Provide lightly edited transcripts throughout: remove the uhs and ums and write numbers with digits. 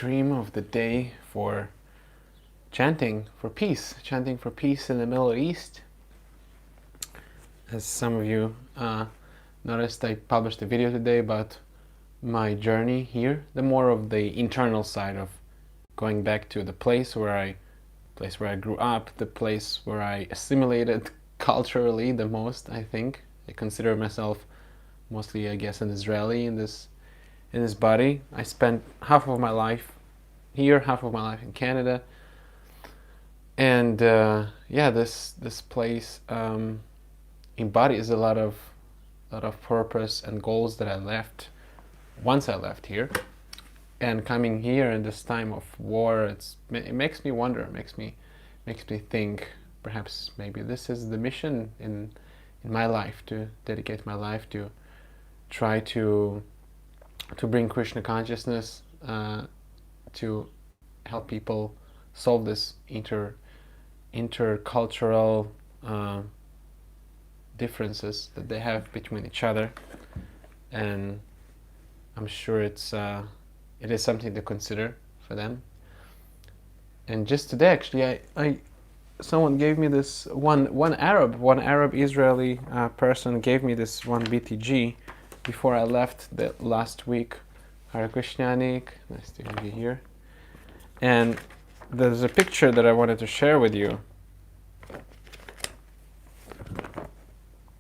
stream of the day for chanting for peace in the Middle East. As some of you noticed, I published a video today about my journey here, the more of the internal side of going back to the place where I grew up, the place where I assimilated culturally the most. I think I consider myself mostly, I guess, an Israeli in this body. I spent half of my life here, half of my life in Canada, and this place embodies a lot of purpose and goals that I left once I left here. And coming here in this time of war, it makes me wonder, makes me think, perhaps maybe this is the mission in my life, to dedicate my life to try to bring Krishna consciousness, to help people solve this intercultural differences that they have between each other. And I'm sure it is something to consider for them. And just today, actually, someone gave me this one Arab Israeli person gave me this one BTG before I left the last week. Hare Krishna, Nick. Nice to have you here. And there's a picture that I wanted to share with you.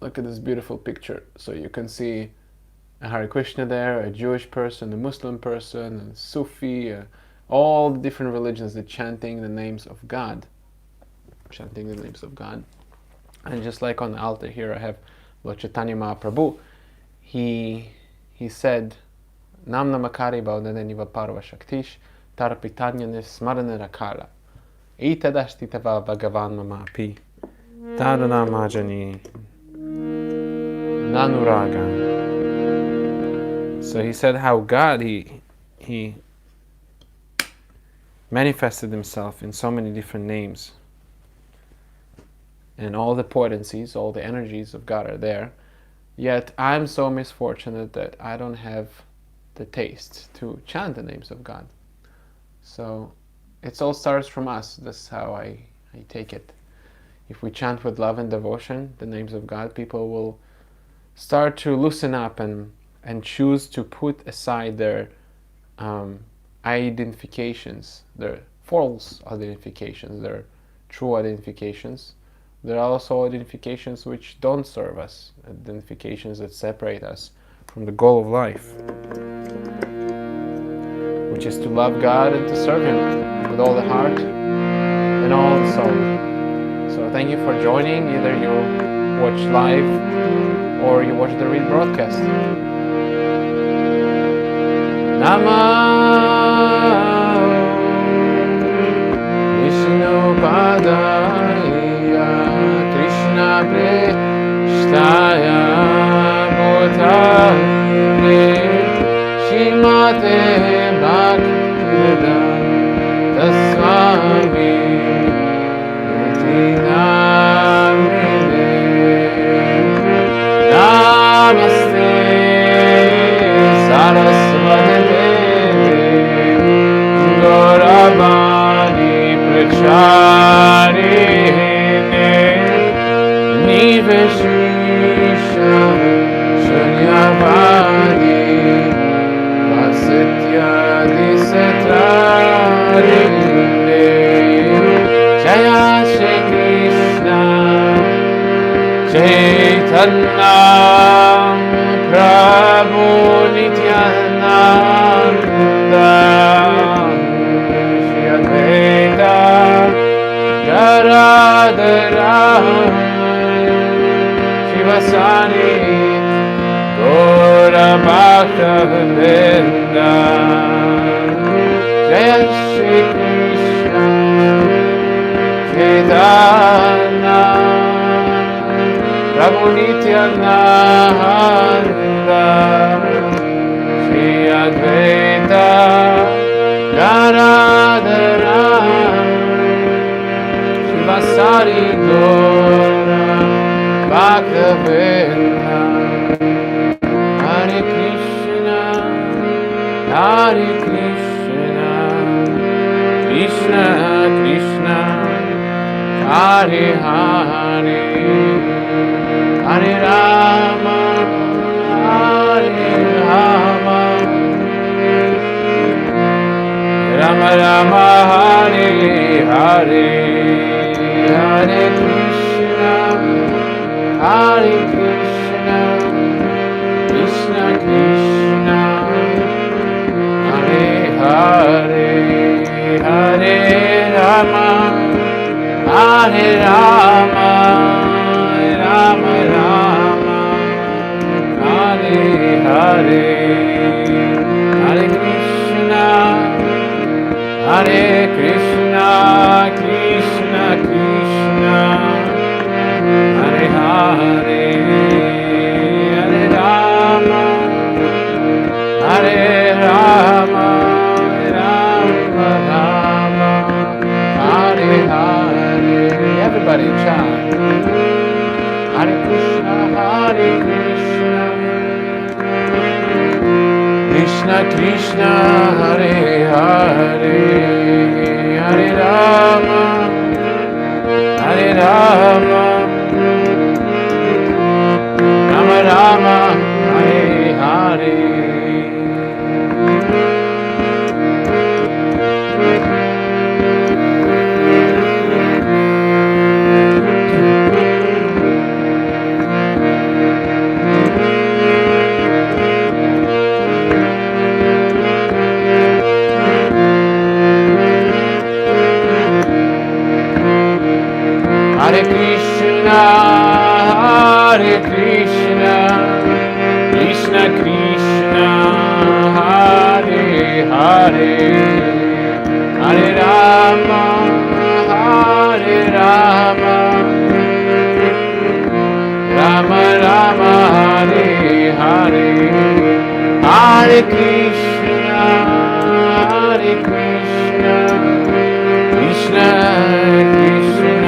Look at this beautiful picture. So you can see a Hare Krishna there, a Jewish person, a Muslim person, a Sufi, all the different religions that chanting the names of God. Chanting the names of God. And just like on the altar here, I have Lord Chaitanya Mahaprabhu. He said, Nam namakari baudadeniva parva shaktish, tarpitanya nismarane rakala. Itadashtitava bhagavan mamapi, tadana majani, nanuraga. So he said how God, he manifested himself in so many different names. And all the potencies, all the energies of God are there. Yet I'm so misfortunate that I don't have the taste to chant the names of God. So it all starts from us. That's how I take it. If we chant with love and devotion the names of God, people will start to loosen up and choose to put aside their identifications, their false identifications, their true identifications. There are also identifications which don't serve us, identifications that separate us from the goal of life, which is to love God and to serve Him with all the heart and all the soul. So thank you for joining. Either you watch live or you watch the rebroadcast. Namah Vishnu Padaya Krishna Preshtaya Bhutale Shimate Bhaktivedanta Swami Namine Namaste Saraswati Devi Gauravani Pracharine Niveshisha Shanyavadi Vasitya Disetrarine Jaya Shri Krishna Chaitanya Prabhu Nityananda Shri Advaita Garadhara Shivasani Gaura Bhakta Vrinda Jaya Shri Krishna Chaitanya Prabhu Nityananda Shri Advaita Garadhara Shivasari Gaura Bhakta Vrinda Hare Krishna Hare Krishna Hare Hare, Hare Rama, Hare Rama, Rama Rama, Hare Hare, Hare Krishna, Hare Krishna, Krishna Krishna, Hare Hare, Hare Rama, Hare Rama, Rama Rama, Hare Hare, Hare Krishna, Hare Krishna, Krishna Krishna, Hare Hare, Hare Rama, Hare Rama, Rama Rama, Hare Hare. Everybody chant. Hare Krishna, Hare Krishna, Krishna Krishna, Hare Hare, Hare Rama, Hare Rama, Rama Rama, Hare Hare. Hare Krishna, Hare Krishna, Krishna Krishna, Hare Hare, Hare Rama, Hare Rama, Rama Rama, Hare Hare, Hare Krishna, Hare Krishna, Krishna Krishna,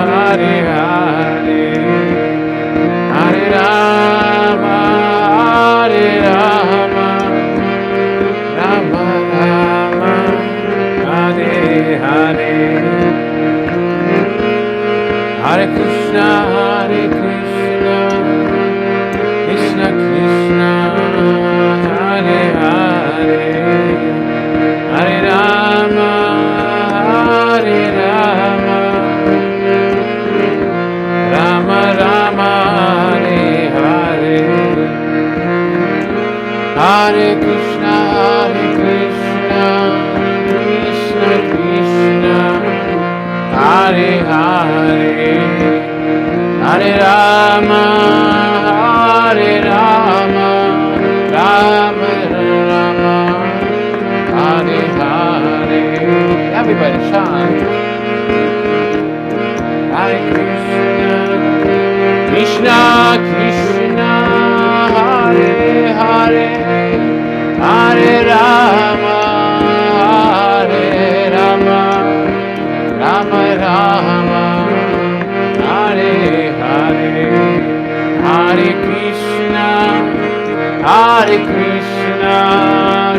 Hare Hare, Hare Rama, Hare Rama, Rama Rama, Hare Hare, Hare Krishna, Hare Krishna, Krishna Krishna, Hare Hare, Hare Rama, Hare Rama, Rama Rama, Hare Hare, Hare Krishna, Hare Krishna, Krishna Krishna, Hare Hare, Hare Rama, Hare Rama, Rama Rama, Hare Hare. Everybody chant. Hare Krishna, Krishna Krishna, Hare Hare, Hare Rama, Hare Rama, Rama Rama, Hare Hare, Hare Krishna, Hare Krishna,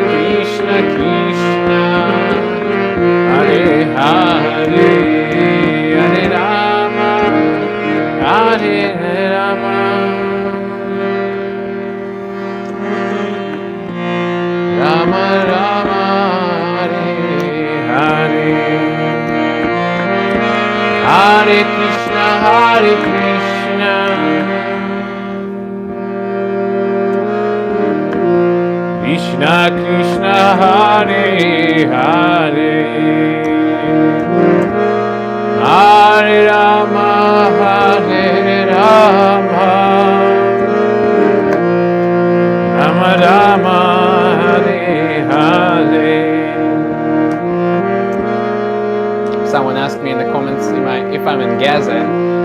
Krishna Krishna, Hare Hare, Hare Rama, Hare Rama, Rama Rama, Hare Hare, Hare Krishna, Hare Krishna, Krishna Krishna, Hare Hare, Hare Rama, Hare Rama, Rama Rama, Hare Hare. Someone asked me in the comments if I'm in Gaza.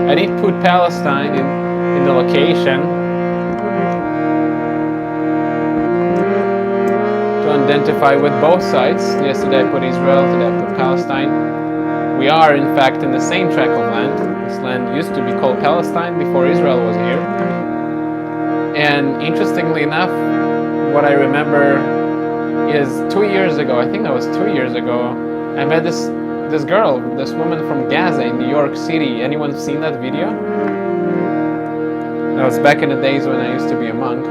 I did put Palestine in the location to identify with both sides. Yesterday I put Israel, today I put Palestine. We are in fact in the same tract of land. This land used to be called Palestine before Israel was here. And interestingly enough, what I remember is 2 years ago, I think that was 2 years ago, I met this this girl, this woman from Gaza in New York City. Anyone seen that video? That was back in the days when I used to be a monk.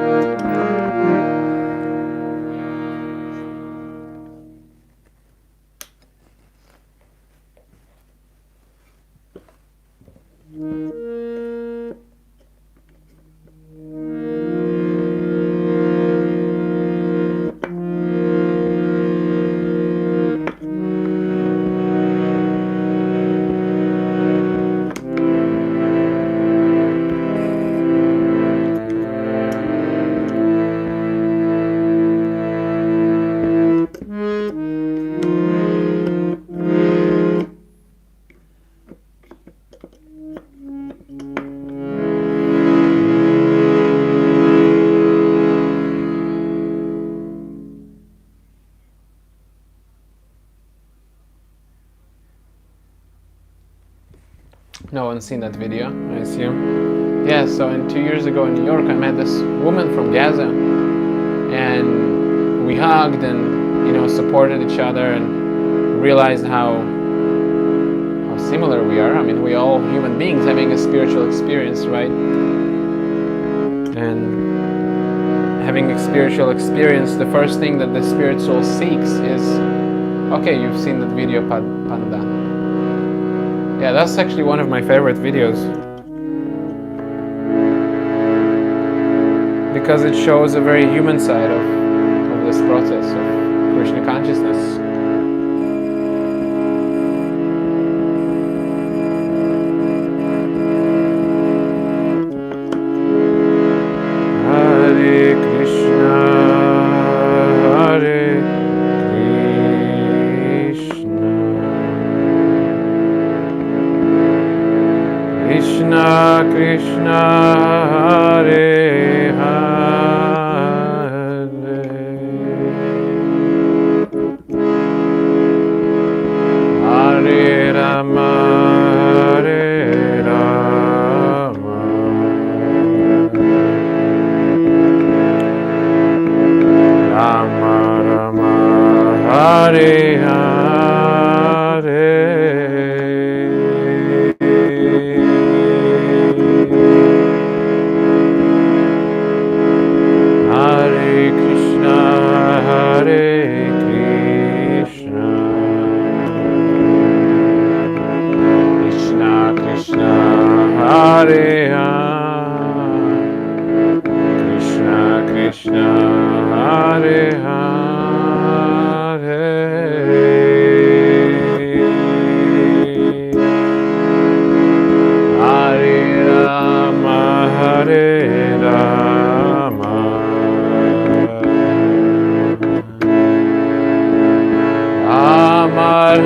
No one's seen that video, I assume. Yeah, so 2 years ago in New York, I met this woman from Gaza, and we hugged and, you know, supported each other and realized how similar we are. I mean, we're all human beings having a spiritual experience, right? And having a spiritual experience, the first thing that the spirit soul seeks is, okay, you've seen that video, Panda. Yeah, that's actually one of my favorite videos, because it shows a very human side of this process of Krishna consciousness. Hare Krishna, Hare Krishna, Krishna, Hare Hare, Hare Rama, Hare Rama, Rama Rama, Hare Hare.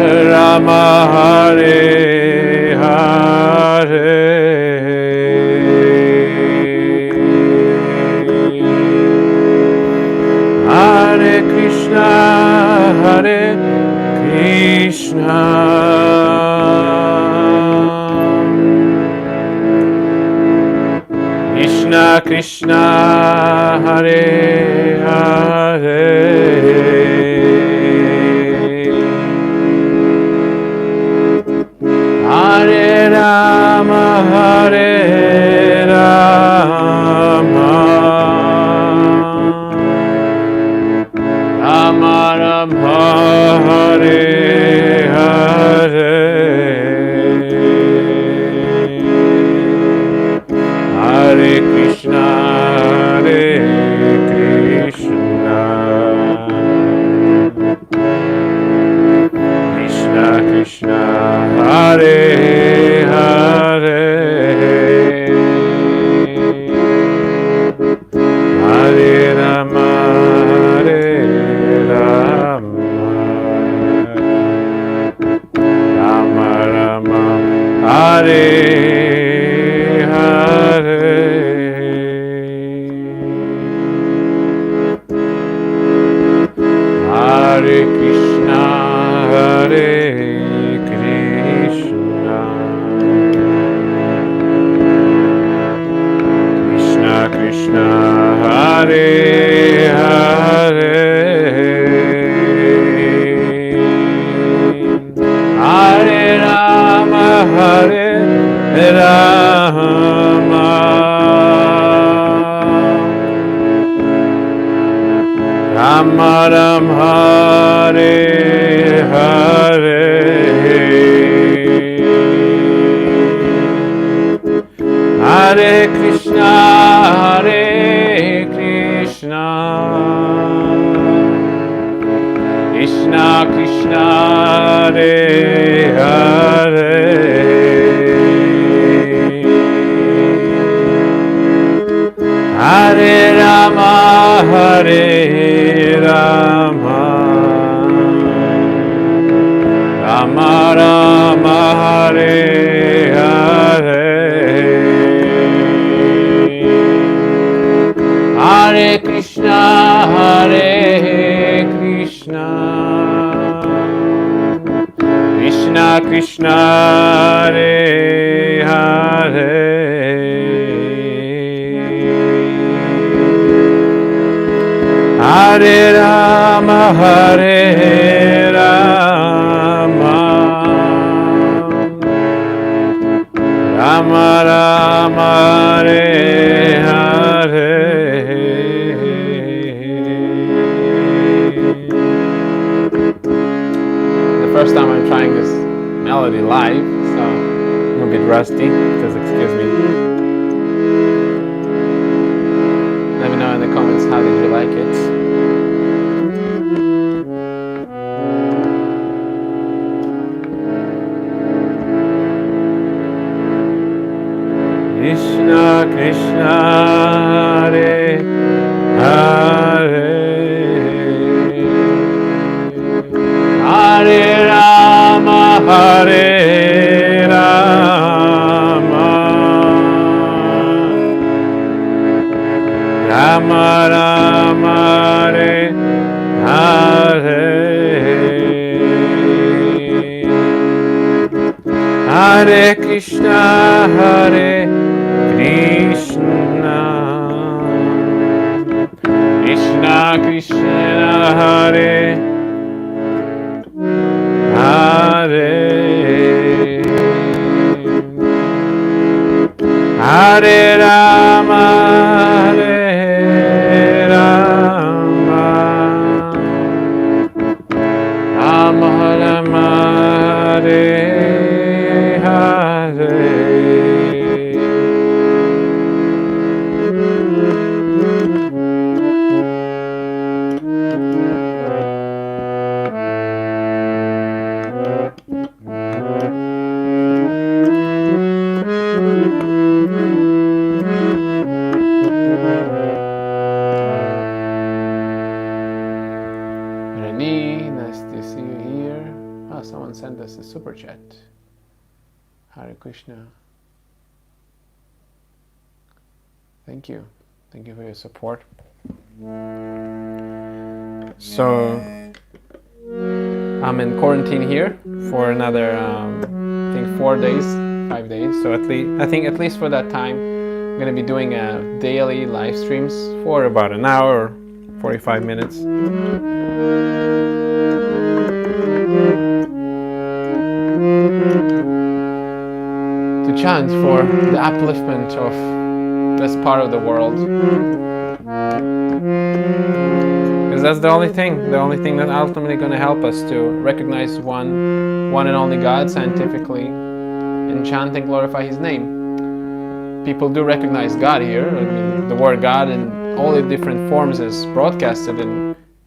Rama, Hare Hare, Hare Krishna, Hare Krishna, Krishna Krishna, Hare Hare, Hare Rama, Hare Rama, Rama Rama, Hare Hare, Hare Krishna, Hare Krishna, Krishna Krishna, Hare Hare, Hare Rama, Hare Rama, Rama Rama, Hare Hare, Hare Krishna, Hare Krishna, Hare Hare, Hare Krishna, Hare Krishna, Krishna Krishna, Hare Hare, Hare Rama, Hare Rama, Rama Rama, Hare Hare, Hare Krishna, Hare Krishna, Krishna Krishna, Hare Hare, Hare Rama, Hare Rama, Rama Rama, Hare Hare. The first time I'm trying this melody live, so I'm a bit rusty, just excuse me. Let me know in the comments how did you like it. Krishna Krishna, Hare Hare, Hare Rama, Hare Rama, Rama Rama, Hare Hare, Hare Krishna, Hare Krishna, Krishna Krishna, Hare Hare, Hare Rama, Hare Rama, Rama Rama, Hare Hare. Send us a super chat. Hare Krishna. Thank you. Thank you for your support. So I'm in quarantine here for another I think 4 days, 5 days. So at least for that time I'm gonna be doing daily live streams for about an hour or 45 minutes. To chant for the upliftment of this part of the world, because that's the only thing that ultimately going to help us to recognize one and only God scientifically and chant and glorify His name. People do recognize God here. I mean, the word God in all the different forms is broadcasted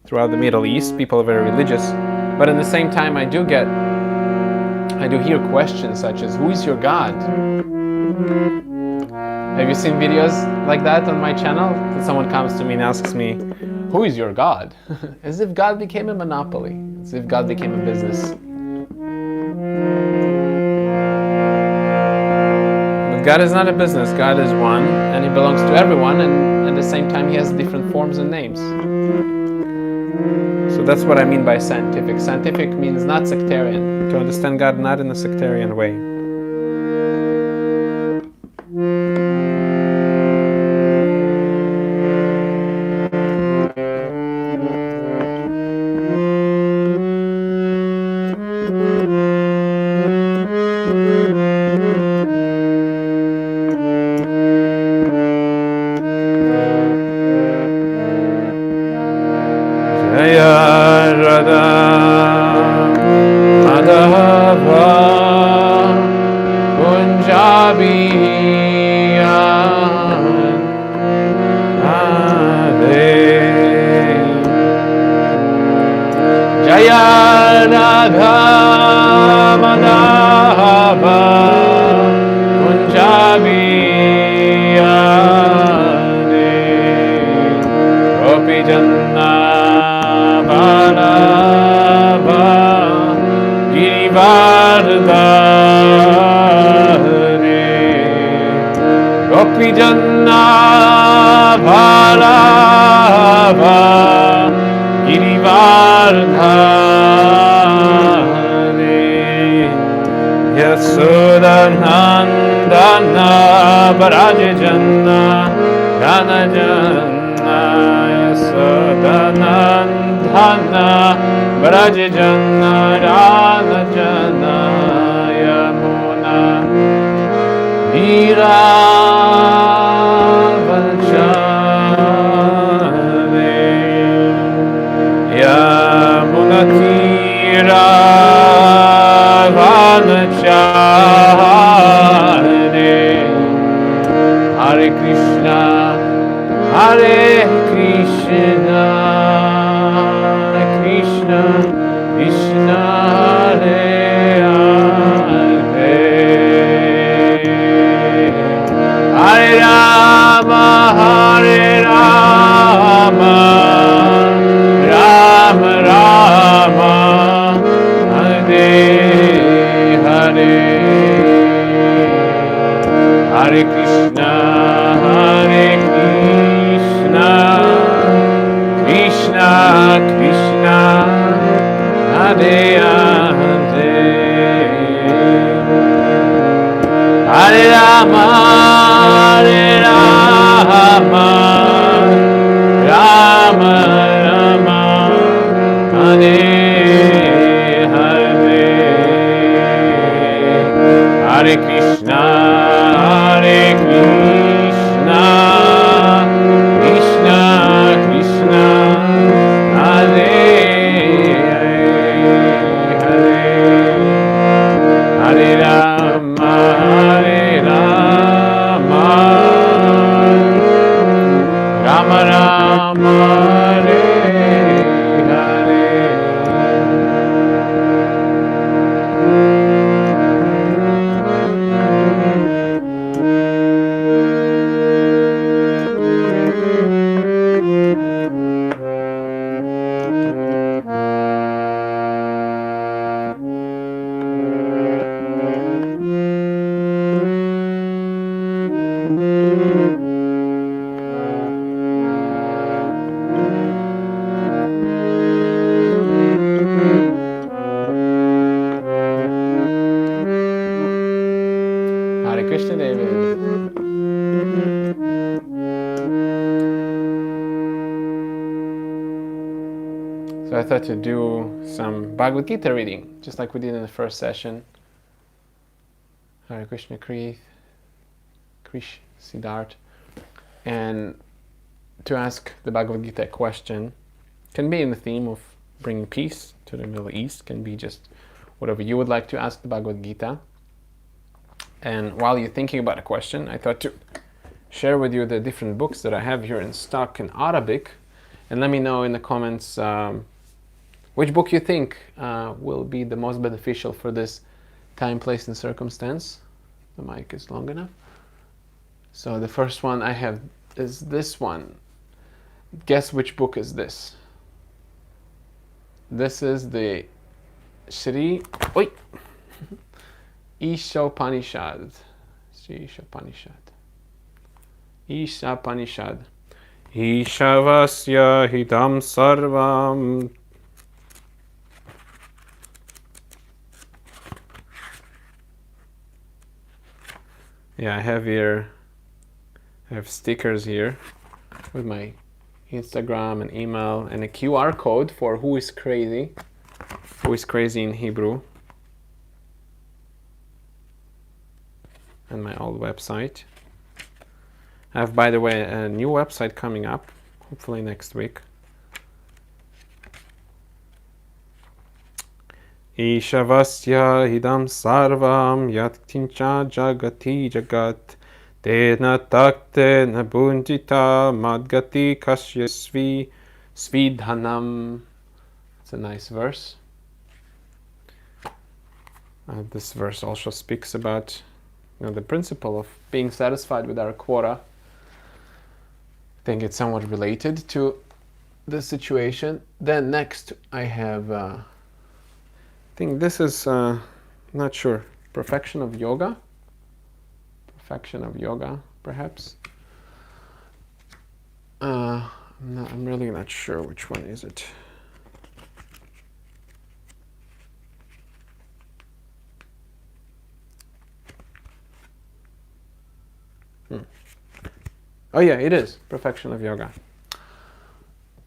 throughout the Middle East. People are very religious, but at the same time I do hear questions such as, who is your God? Have you seen videos like that on my channel? That someone comes to me and asks me, who is your God? As if God became a monopoly, as if God became a business. But God is not a business. God is one, and He belongs to everyone, and at the same time He has different forms and names. So that's what I mean by scientific. Scientific means not sectarian. To understand God not in a sectarian way. Punjabi Radha Madhava Kunjabiyane Gopi Janna Balava Girivardhare Gopi Janna Balava Girivardhare Yasodhanandana Barajajanna Ranajanna Yasodhanandana Barajajanna Ranajanna Yamuna Niravanchare Yamuna Niravanchare Hare Krishna Hare Krishna Krishna Krishna Hare Hare Hare Rama Hare Rama Rama Rama Hare Hare Hare Krishna Hare Krishna Krishna Krishna Hare Hare Hare Rama Hare Rama Rama Rama Hare Hare Hare Krishna Hare Krishna Krishna Krishna Hare Hare Hare Rama Hare Rama Rama Rama Hare Hare Hare Krishna, David. So I thought to do some Bhagavad Gita reading, just like we did in the first session. Hare Krishna, Krish, Siddharth. And to ask the Bhagavad Gita a question can be in the theme of bringing peace to the Middle East, can be just whatever you would like to ask the Bhagavad Gita. And while you're thinking about a question, I thought to share with you the different books that I have here in stock in Arabic, and let me know in the comments which book you think will be the most beneficial for this time, place, and circumstance. The mic is long enough. So the first one I have is this one. Guess which book is this? This is the Shri Ishopanishad. Shri Ishopanishad. Ishopanishad. Ishavasya hidam sarvam. Yeah, I have stickers here with my Instagram and email and a QR code for who is crazy in Hebrew, and my old website. I have, by the way, a new website coming up, hopefully next week. Ishavasya hidam sarvam yat kincha jagati jagat tena takte nabundita madgati kashyasvi svidhanam. It's a nice verse. This verse also speaks about the principle of being satisfied with our quota. I think it's somewhat related to the situation. Then next I have, I think this is, not sure, perfection of yoga? Perfection of yoga, perhaps? I'm really not sure which one is it. Oh yeah, it is Perfection of Yoga.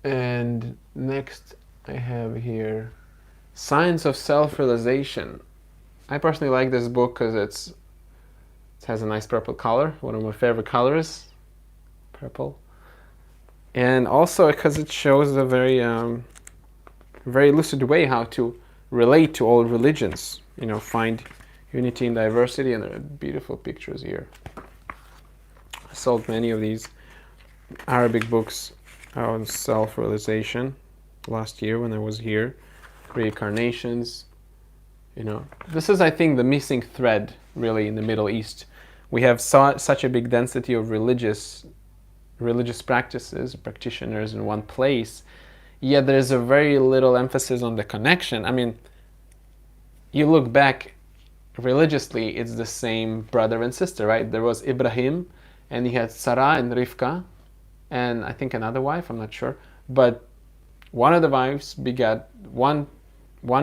And next I have here Science of Self-Realization. I personally like this book because it has a nice purple color, one of my favorite colors, purple. And also because it shows a very very lucid way how to relate to all religions, find unity in diversity, and there are beautiful pictures here. I sold many of these Arabic books on self-realization last year when I was here. Reincarnations, This is, I think, the missing thread, really, in the Middle East. We have such a big density of religious practices, practitioners in one place, yet there's a very little emphasis on the connection. I mean, you look back religiously, it's the same brother and sister, right? There was Ibrahim, and he had Sarah and Rivka, and I think another wife, I'm not sure. But one of the wives begat one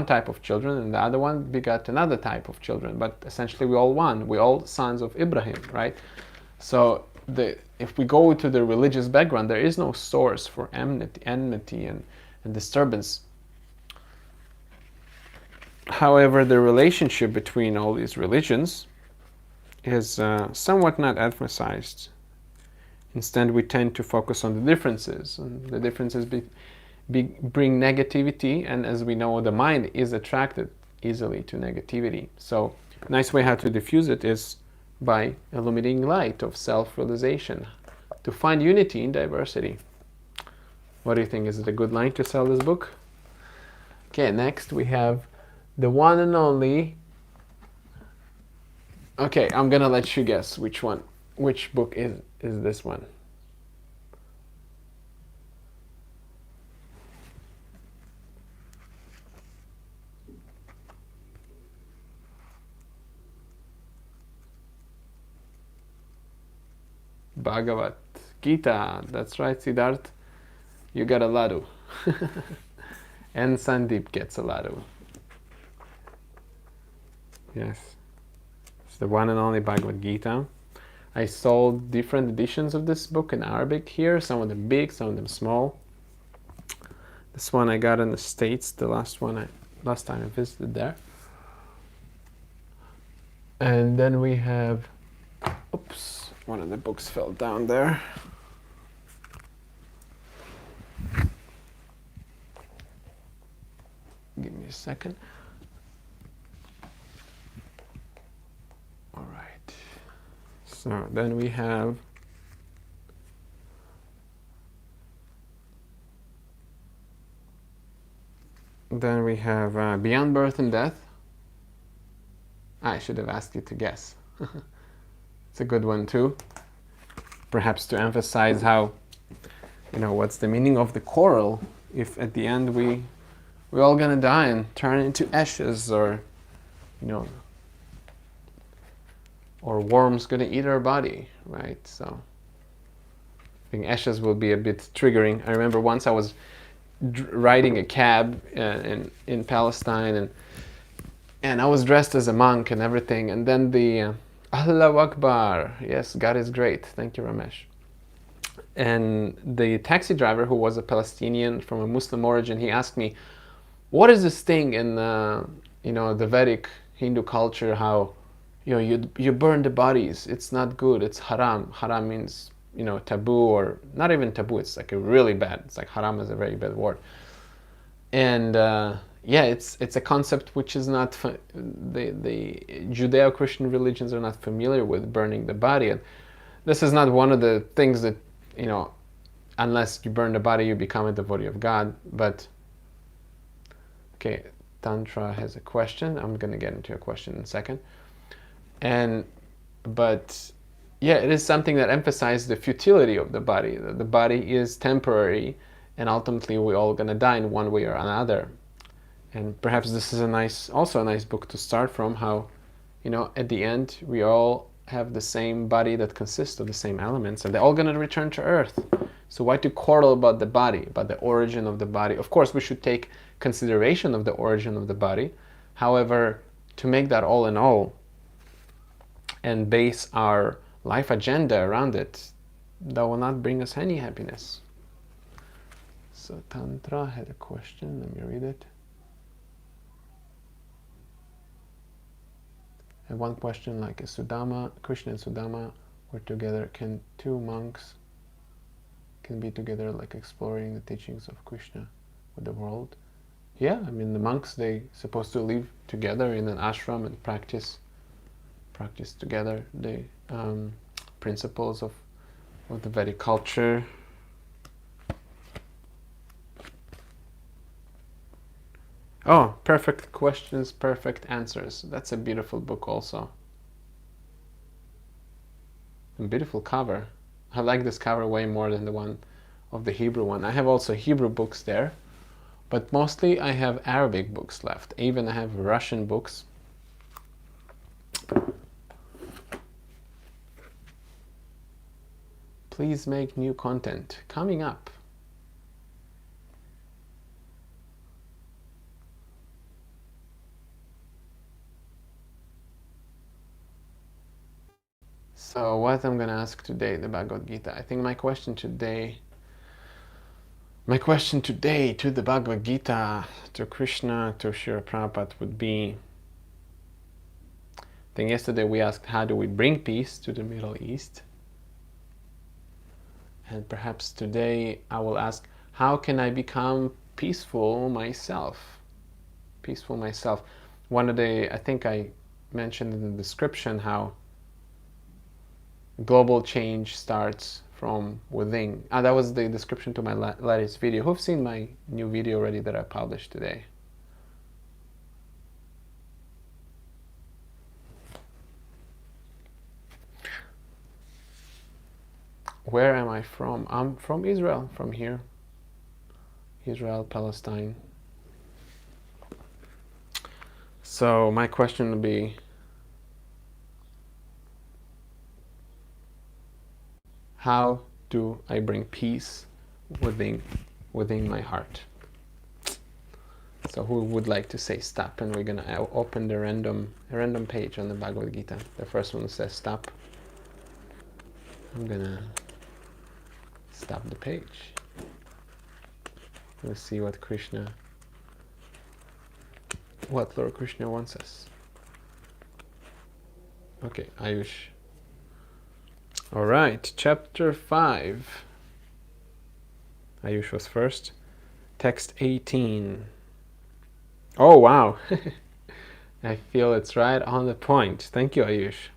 type of children, and the other one begat another type of children. But essentially, we all one. We're all sons of Ibrahim, right? So if we go to the religious background, there is no source for enmity and disturbance. However, the relationship between all these religions is somewhat not emphasized. Instead, we tend to focus on the differences, and the differences bring negativity, and as we know, the mind is attracted easily to negativity. So a nice way how to diffuse it is by illuminating light of self-realization, to find unity in diversity. What do you think? Is it a good line to sell this book? Okay, next we have the one and only... Okay, I'm gonna let you guess which book is this one. Bhagavad Gita. That's right, Siddharth. You got a laddu. And Sandeep gets a laddu. Yes. It's the one and only Bhagavad Gita. I sold different editions of this book in Arabic here. Some of them big, some of them small. This one I got in the States, the last time I visited there. And then we have... Oops. One of the books fell down there. Give me a second. All right. So then we have Beyond Birth and Death. I should have asked you to guess. It's a good one too. Perhaps to emphasize how, what's the meaning of the coral if at the end we're all gonna die and turn into ashes, or, or worms gonna eat our body, right? So I think ashes will be a bit triggering. I remember once I was riding a cab in Palestine, and I was dressed as a monk and everything, and then the Allahu Akbar. Yes, God is great. Thank you, Ramesh. And the taxi driver, who was a Palestinian from a Muslim origin, he asked me, what is this thing in the Vedic Hindu culture, how you burn the bodies, it's not good, it's haram. Haram means taboo, or not even taboo, it's like a really bad, it's like haram is a very bad word. And it's a concept which is not, the Judeo-Christian religions are not familiar with burning the body. And this is not one of the things that, unless you burn the body, you become a devotee of God. But, okay, Tantra has a question. I'm going to get into a question in a second. But yeah, it is something that emphasizes the futility of the body. The body is temporary, and ultimately we're all going to die in one way or another. And perhaps this is also a nice book to start from, how, at the end we all have the same body that consists of the same elements, and they're all going to return to earth. So why to quarrel about the body, about the origin of the body? Of course, we should take consideration of the origin of the body. However, to make that all in all and base our life agenda around it, that will not bring us any happiness. So Tantra had a question. Let me read it. And one question, like, is Krishna and Sudama were together. Can two monks can be together, like exploring the teachings of Krishna with the world? Yeah, I mean, the monks, they supposed to live together in an ashram and practice together the principles of the Vedic culture. Oh, perfect questions, perfect answers. That's a beautiful book also. A beautiful cover. I like this cover way more than the one of the Hebrew one. I have also Hebrew books there, but mostly I have Arabic books left. Even I have Russian books. Please make new content coming up. So what I'm going to ask today, the Bhagavad Gita. I think my question today to the Bhagavad Gita, to Krishna, to Srila Prabhupada would be, I think yesterday we asked, how do we bring peace to the Middle East? And perhaps today I will ask, how can I become peaceful myself? Peaceful myself. I think I mentioned in the description how global change starts from within. That was the description to my latest video. Who've seen my new video already that I published today? Where am I from? I'm from Israel, from here. Israel-Palestine. So my question would be, how do I bring peace within my heart? So who would like to say stop? And we're going to open the random page on the Bhagavad Gita. The first one says stop. I'm going to stop the page. Let's see what Lord Krishna wants us. Okay, Ayush. All right, chapter 5. Ayush was first. Text 18. Oh, wow. I feel it's right on the point. Thank you, Ayush.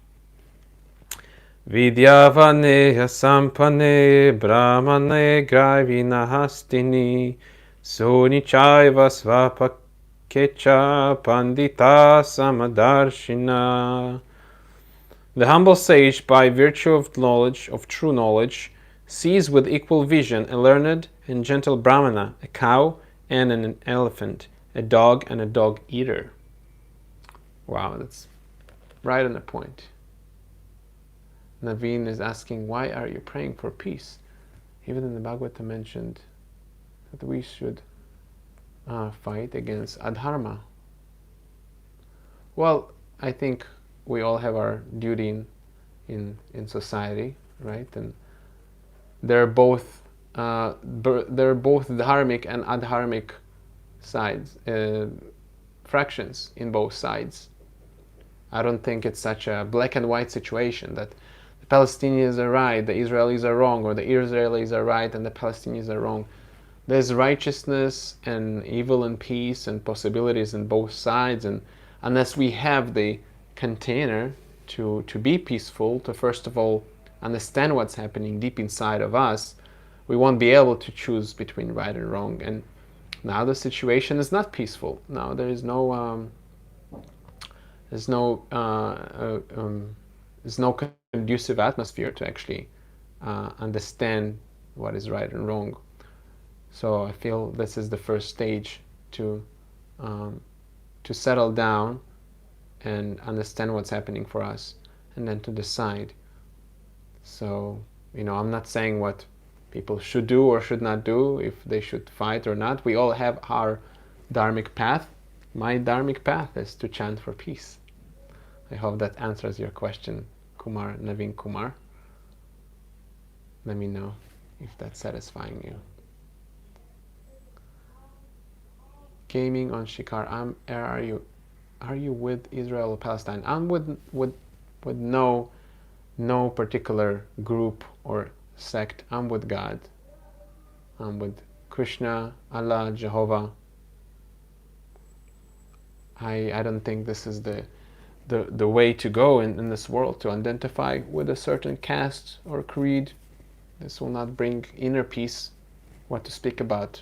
Vidyavane sampane brahmane gravina hastini sunichaiva svapakecha pandita samadarshina. The humble sage, by virtue of true knowledge, sees with equal vision a learned and gentle brahmana, a cow and an elephant, a dog and a dog eater. Wow, that's right on the point. Naveen is asking, why are you praying for peace? Even in the Bhagavata mentioned that we should fight against adharma. Well, I think we all have our duty in society, right? And they're both dharmic and adharmic sides, fractions in both sides. I don't think it's such a black and white situation that the Palestinians are right, the Israelis are wrong, or the Israelis are right and the Palestinians are wrong. There's righteousness and evil and peace and possibilities in both sides, and unless we have the container to be peaceful, to first of all understand what's happening deep inside of us, we won't be able to choose between right and wrong. And Now the situation is not peaceful. Now there's no conducive atmosphere to actually understand what is right and wrong. So I feel this is the first stage to settle down and understand what's happening for us, and then to decide. So, I'm not saying what people should do or should not do, if they should fight or not. We all have our dharmic path. My dharmic path is to chant for peace. I hope that answers your question, Naveen Kumar. Let me know if that's satisfying you. Gaming on Shikar. Are you with Israel or Palestine? I'm with no particular group or sect. I'm with God. I'm with Krishna, Allah, Jehovah. I don't think this is the way to go in this world, to identify with a certain caste or creed. This will not bring inner peace. What to speak about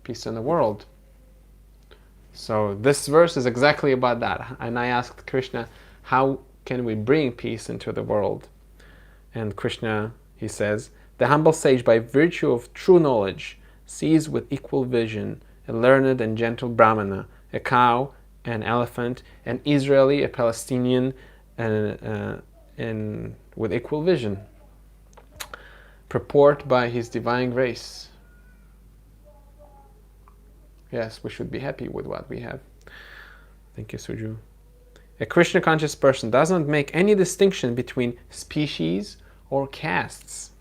peace in the world? So this verse is exactly about that. And I asked Krishna, how can we bring peace into the world? And Krishna, he says, the humble sage, by virtue of true knowledge, sees with equal vision a learned and gentle Brahmana, a cow, an elephant, an Israeli, a Palestinian, and with equal vision. Purport by his divine grace. Yes, we should be happy with what we have. Thank you, Suju. A Krishna conscious person does not make any distinction between species or castes.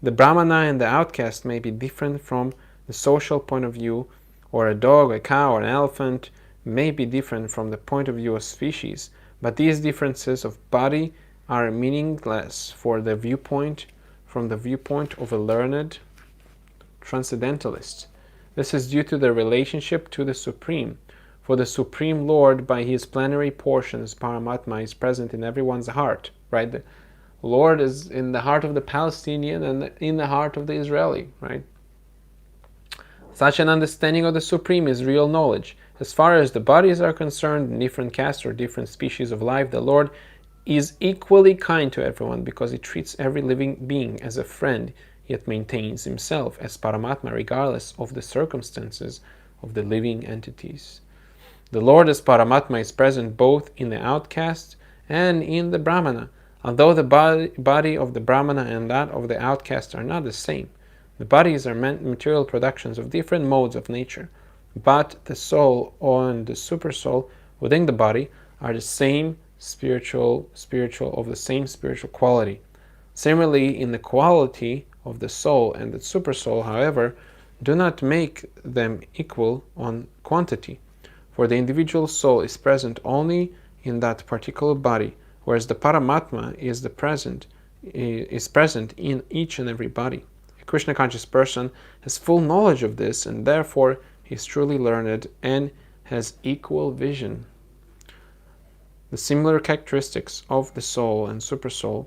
The Brahmana and the outcast may be different from the social point of view, or a dog, a cow, or an elephant may be different from the point of view of species, but these differences of body are meaningless from the viewpoint of a learned Transcendentalist. This is due to the relationship to the Supreme. For the Supreme Lord, by his plenary portions, Paramatma, is present in everyone's heart. Right? The Lord is in the heart of the Palestinian and in the heart of the Israeli. Right? Such an understanding of the Supreme is real knowledge. As far as the bodies are concerned, in different castes or different species of life, the Lord is equally kind to everyone because he treats every living being as a friend, yet maintains himself as Paramatma regardless of the circumstances of the living entities. The Lord as Paramatma is present both in the outcast and in the Brahmana, although the body of the Brahmana and that of the outcast are not the same. The bodies are material productions of different modes of nature, but the soul and the supersoul within the body are the same spiritual of the same spiritual quality. Similarly, in the quality of the soul and the supersoul, however, do not make them equal on quantity, for the individual soul is present only in that particular body, whereas the Paramatma is present in each and every body. A Krishna conscious person has full knowledge of this, and therefore he is truly learned and has equal vision. The similar characteristics of the soul and supersoul,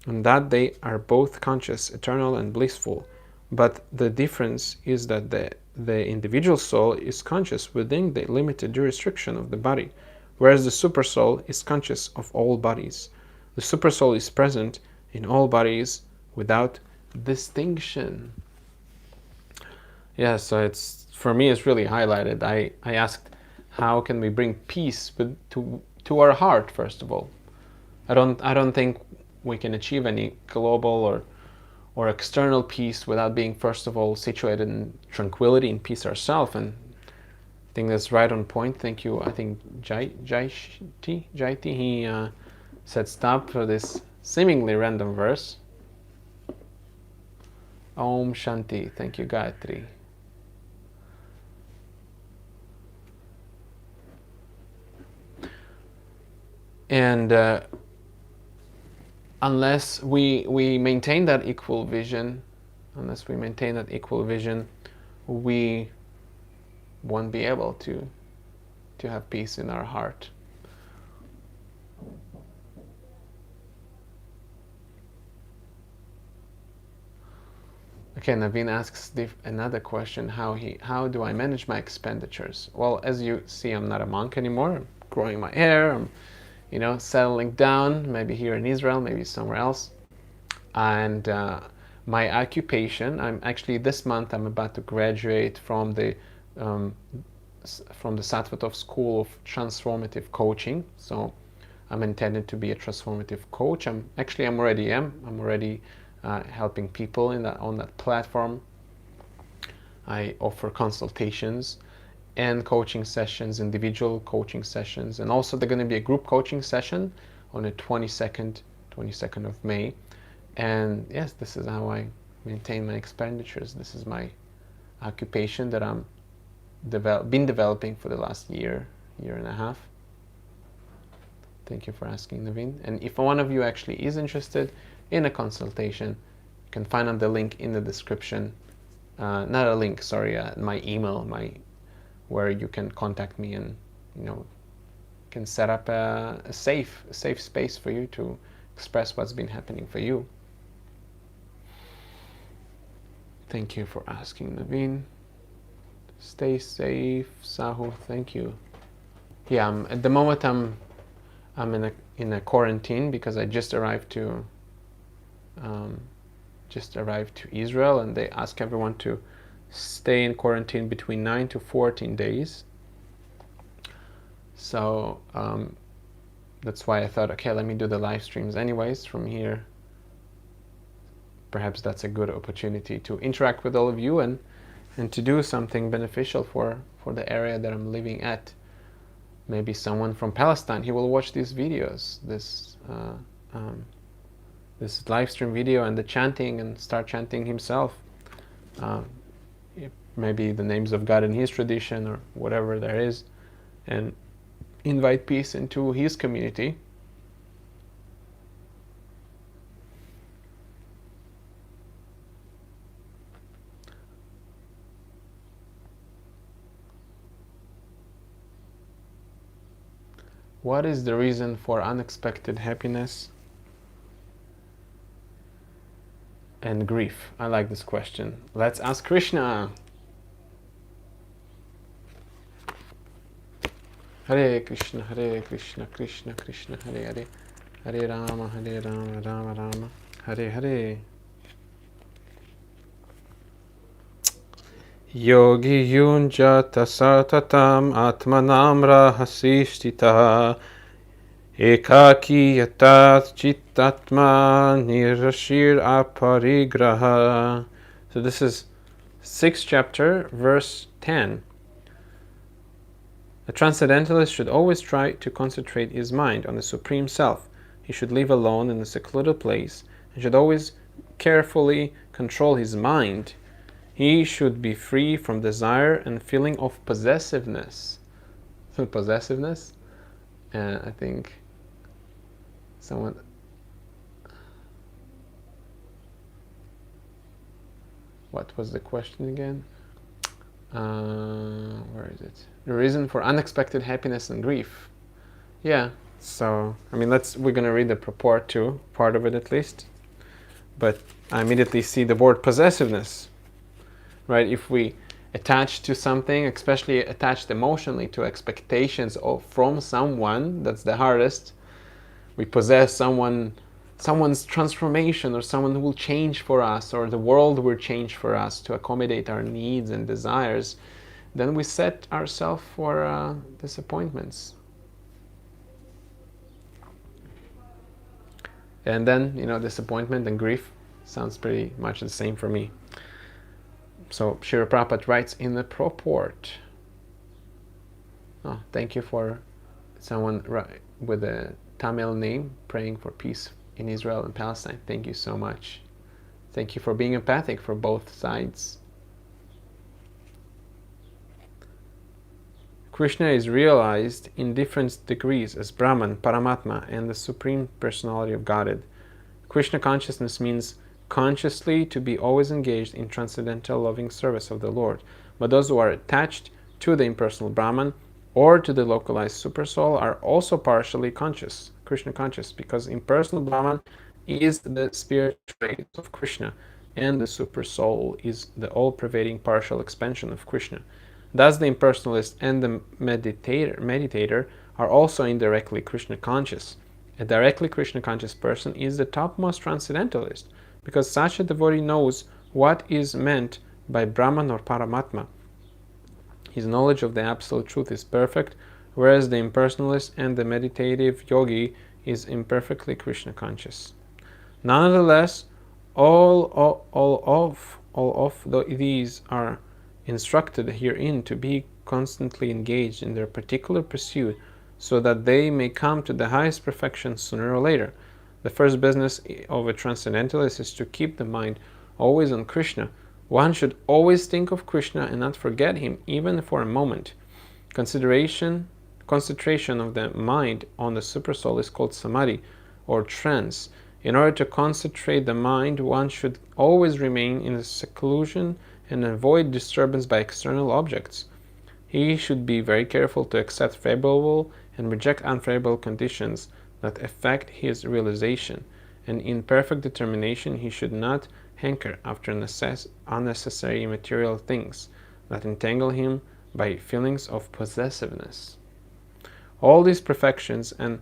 and that they are both conscious, eternal, and blissful. But the difference is that the individual soul is conscious within the limited jurisdiction of the body, whereas the supersoul is conscious of all bodies. The supersoul is present in all bodies without distinction. Yeah, so for me it's really highlighted. I asked, how can we bring peace to our heart, first of all? I don't think we can achieve any global or external peace without being, first of all, situated in tranquility and peace ourselves. And I think that's right on point. Thank you. I think Jaiti, he said stop for this seemingly random verse. Om Shanti. Thank you, Gayatri. And unless we maintain that equal vision, we won't be able to have peace in our heart. Okay, Naveen asks another question. How do I manage my expenditures? Well, as you see, I'm not a monk anymore. I'm growing my hair. I'm, settling down. Maybe here in Israel, maybe somewhere else. And my occupation. I'm actually this month. I'm about to graduate from the Sattvatov School of Transformative Coaching. So I'm intended to be a transformative coach. I'm already I'm already helping people on that platform. I offer consultations and coaching sessions, individual coaching sessions, and also there's going to be a group coaching session on the 22nd of May. And yes, this is how I maintain my expenditures. This is my occupation that I'm been developing for the last year and a half. Thank you for asking, Naveen. And if one of you actually is interested in a consultation, you can find the link in the description. Not a link, sorry, my email, where you can contact me and can set up a safe space for you to express what's been happening for you. Thank you for asking, Naveen. Stay safe, Sahu. Thank you. Yeah, at the moment I'm in a quarantine because I just arrived to Israel, and they ask everyone to stay in quarantine between 9 to 14 days. So that's why I thought, okay, let me do the live streams anyways from here. Perhaps that's a good opportunity to interact with all of you and to do something beneficial for the area that I'm living at. Maybe someone from Palestine, he will watch these videos, this live stream video and the chanting, and start chanting himself. Maybe the names of God in his tradition or whatever there is, and invite peace into his community. What is the reason for unexpected happiness and grief? I like this question. Let's ask Krishna. Hare Krishna, Krishna Krishna, Hare Hare, Hare Rama, Rama Rama, Hare Hare. Yogi yunjata satatam atmanam rahasishtita ekaki yatat chittatma nirashir aparigraha. So this is 6th chapter, verse 10. A transcendentalist should always try to concentrate his mind on the Supreme Self. He should live alone in a secluded place and should always carefully control his mind. He should be free from desire and feeling of possessiveness. Possessiveness? I think someone... What was the question again? Where is it? The reason for unexpected happiness and grief. Yeah, so, we're going to read the purport too, part of it at least. But I immediately see the word possessiveness. Right, if we attach to something, especially attached emotionally to expectations from someone, that's the hardest. We possess someone's transformation, or someone who will change for us, or the world will change for us to accommodate our needs and desires. Then we set ourselves for disappointments. And then, disappointment and grief sounds pretty much the same for me. So Srila Prabhupada writes in the purport. Oh, thank you for someone with a Tamil name praying for peace in Israel and Palestine. Thank you so much. Thank you for being empathic for both sides. Krishna is realized in different degrees as Brahman, Paramatma, and the Supreme Personality of Godhead. Krishna consciousness means consciously to be always engaged in transcendental loving service of the Lord. But those who are attached to the impersonal Brahman or to the localized Supersoul are also partially conscious, Krishna conscious, because impersonal Brahman is the spiritual trait of Krishna. and the Supersoul is the all-pervading partial expansion of Krishna. Thus the impersonalist and the meditator are also indirectly Krishna conscious. A directly Krishna conscious person is the topmost transcendentalist, because such a devotee knows what is meant by Brahman or Paramatma. His knowledge of the absolute truth is perfect, whereas the impersonalist and the meditative yogi is imperfectly Krishna conscious. Nonetheless, all of these are instructed herein to be constantly engaged in their particular pursuit, so that they may come to the highest perfection sooner or later. The first business of a transcendentalist is to keep the mind always on Krishna. One should always think of Krishna and not forget him, even for a moment. Concentration of the mind on the Supersoul is called samadhi, or trance. In order to concentrate the mind, one should always remain in the seclusion and avoid disturbance by external objects. He should be very careful to accept favorable and reject unfavorable conditions that affect his realization, and in perfect determination he should not hanker after unnecessary material things that entangle him by feelings of possessiveness. All these perfections and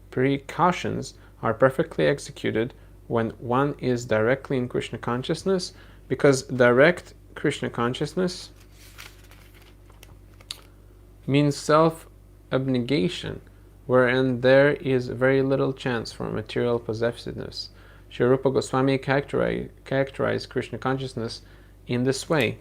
precautions are perfectly executed when one is directly in Krishna consciousness, because direct Krishna consciousness means self-abnegation, wherein there is very little chance for material possessiveness. Sri Rupa Goswami characterized Krishna consciousness in this way.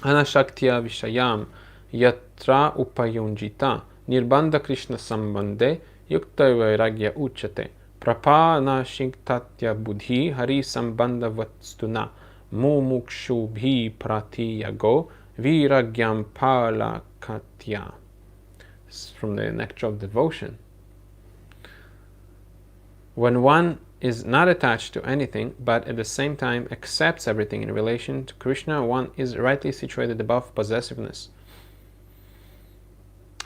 Anashaktya vishayam yatra upayunjita nirbandha Krishna sambandhe yukta vairagya uchate prapana shinktatya buddhi hari sambandha vatstuna mumukshubhi pratiyago viragyam palakatya. This is from the Nectar of Devotion. When one is not attached to anything, but at the same time accepts everything in relation to Krishna, one is rightly situated above possessiveness.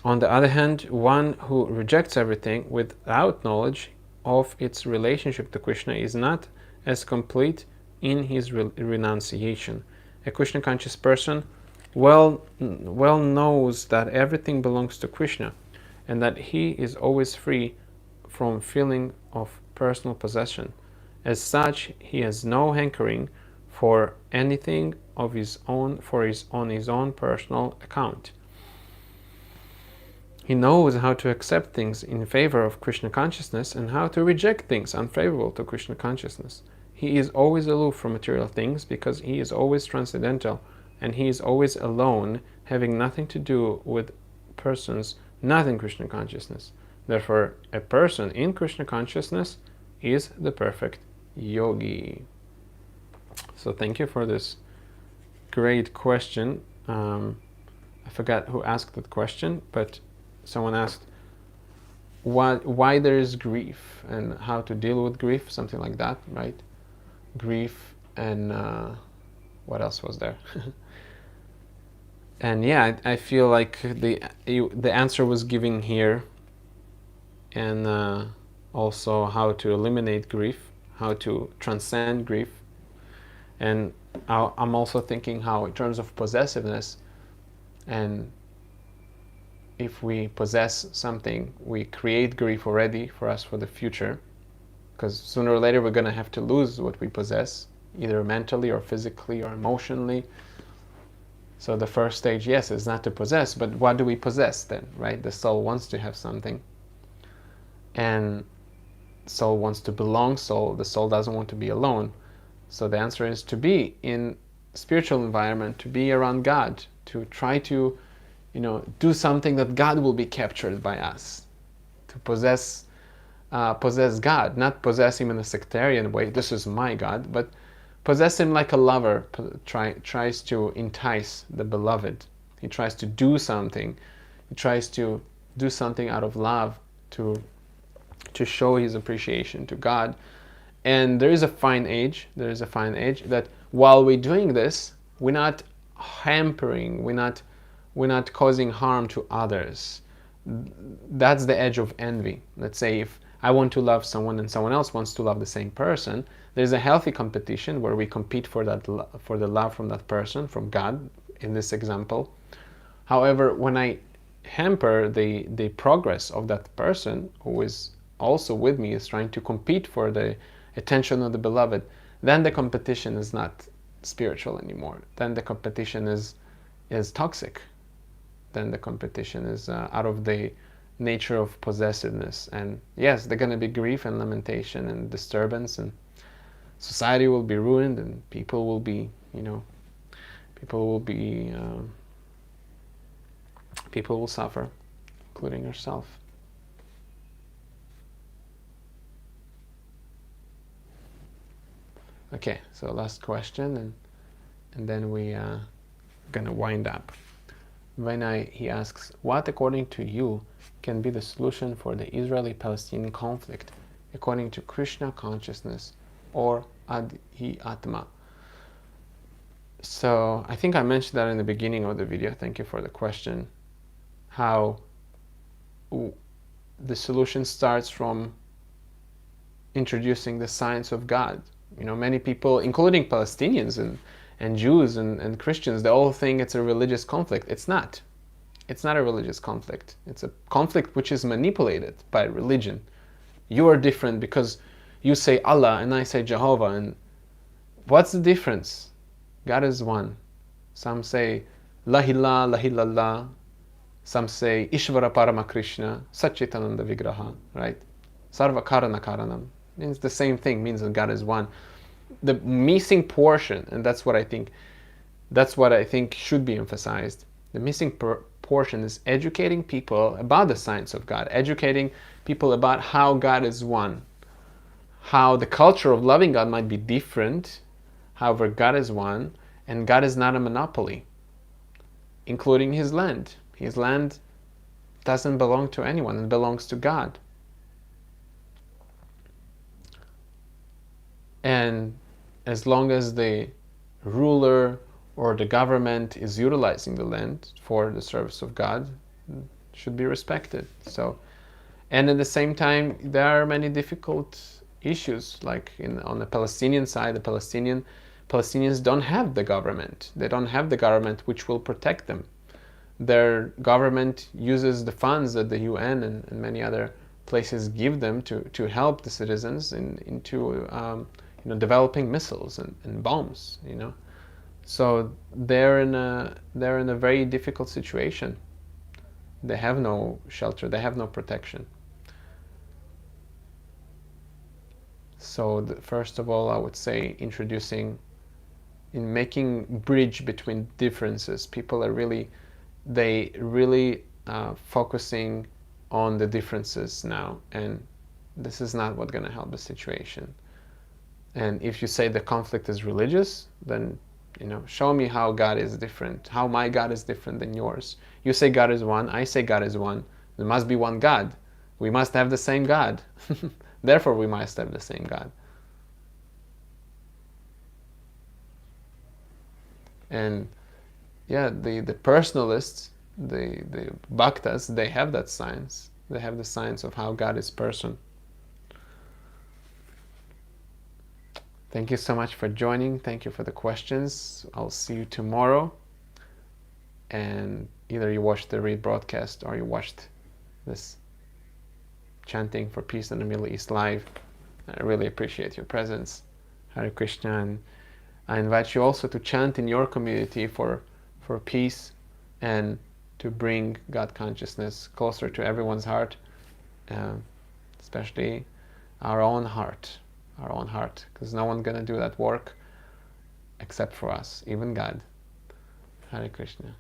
On the other hand, one who rejects everything without knowledge of its relationship to Krishna is not as complete in his renunciation. A Krishna conscious person well knows that everything belongs to Krishna, and that he is always free from feeling of personal possession. As such, he has no hankering for anything of his own on his own personal account. He knows how to accept things in favor of Krishna consciousness and how to reject things unfavorable to Krishna consciousness. He is always aloof from material things because he is always transcendental, and he is always alone, having nothing to do with persons not in Krishna consciousness. Therefore, a person in Krishna consciousness is the perfect yogi. So thank you for this great question. I forgot who asked that question, but someone asked why there is grief and how to deal with grief, something like that, right? Grief and what else was there? And yeah, I feel like the answer was given here, and also how to eliminate grief, how to transcend grief. And I'm also thinking how, in terms of possessiveness, and if we possess something, we create grief already for us for the future, because sooner or later we're going to have to lose what we possess, either mentally or physically or emotionally. So the first stage, yes, is not to possess, but what do we possess then, right? The soul wants to have something, and soul wants to belong. The soul doesn't want to be alone. So the answer is to be in spiritual environment, to be around God, to try to do something that God will be captured by us, to possess God, not possess him in a sectarian way, this is my God, but possess him like a lover tries to entice the beloved. He tries to do something. He tries to do something out of love to show his appreciation to God. And there is a fine age that while we're doing this, we're not hampering, we're not causing harm to others. That's the edge of envy. Let's say if I want to love someone and someone else wants to love the same person, there's a healthy competition where we compete for the love from that person, from God, in this example. However, when I hamper the progress of that person who is also with me, is trying to compete for the attention of the beloved, then the competition is not spiritual anymore. Then the competition is toxic. Then the competition is out of the nature of possessiveness. And yes, there's going to be grief and lamentation and disturbance, and society will be ruined, and people will be, people will suffer, including yourself. Okay, so last question, and then we gonna wind up. He asks, what according to you can be the solution for the Israeli-Palestinian conflict according to Krishna consciousness or Adhi Atma? So I think I mentioned that in the beginning of the video. Thank you for the question. How the solution starts from introducing the science of God. Many people, including Palestinians and Jews and Christians, they all think it's a religious conflict. It's not. It's not a religious conflict. It's a conflict which is manipulated by religion. You are different because you say Allah and I say Jehovah. And what's the difference? God is one. Some say Lahila, Lahilallah. Some say Ishvara Parama Krishna, Satchitananda Vigraha, right? Sarva Karana Karanam. Means the same thing, means that God is one. The missing portion, and that's what I think should be emphasized. The missing portion is educating people about the science of God, educating people about how God is one, how the culture of loving God might be different. However, God is one, and God is not a monopoly, including His land. His land doesn't belong to anyone, it belongs to God. And as long as the ruler or the government is utilizing the land for the service of God, it should be respected. So, and at the same time, there are many difficult issues, like on the Palestinian side. The Palestinians don't have the government. They don't have the government which will protect them. Their government uses the funds that the UN and many other places give them to help the citizens into developing missiles and bombs. So they're in a very difficult situation. They have no shelter. They have no protection. So first of all, I would say making bridge between differences. People are really focusing on the differences now, and this is not what's going to help the situation. And if you say the conflict is religious, then show me how God is different, how my God is different than yours. You say God is one, I say God is one. There must be one God. We must have the same God. Therefore, we must have the same God. And yeah, the personalists, the bhaktas, they have that science. They have the science of how God is person. Thank you so much for joining. Thank you for the questions. I'll see you tomorrow. And either you watched the rebroadcast or you watched this Chanting for Peace in the Middle East live. I really appreciate your presence. Hare Krishna. And I invite you also to chant in your community for peace and to bring God consciousness closer to everyone's heart, especially our own heart, because no one's going to do that work except for us, even God. Hare Krishna.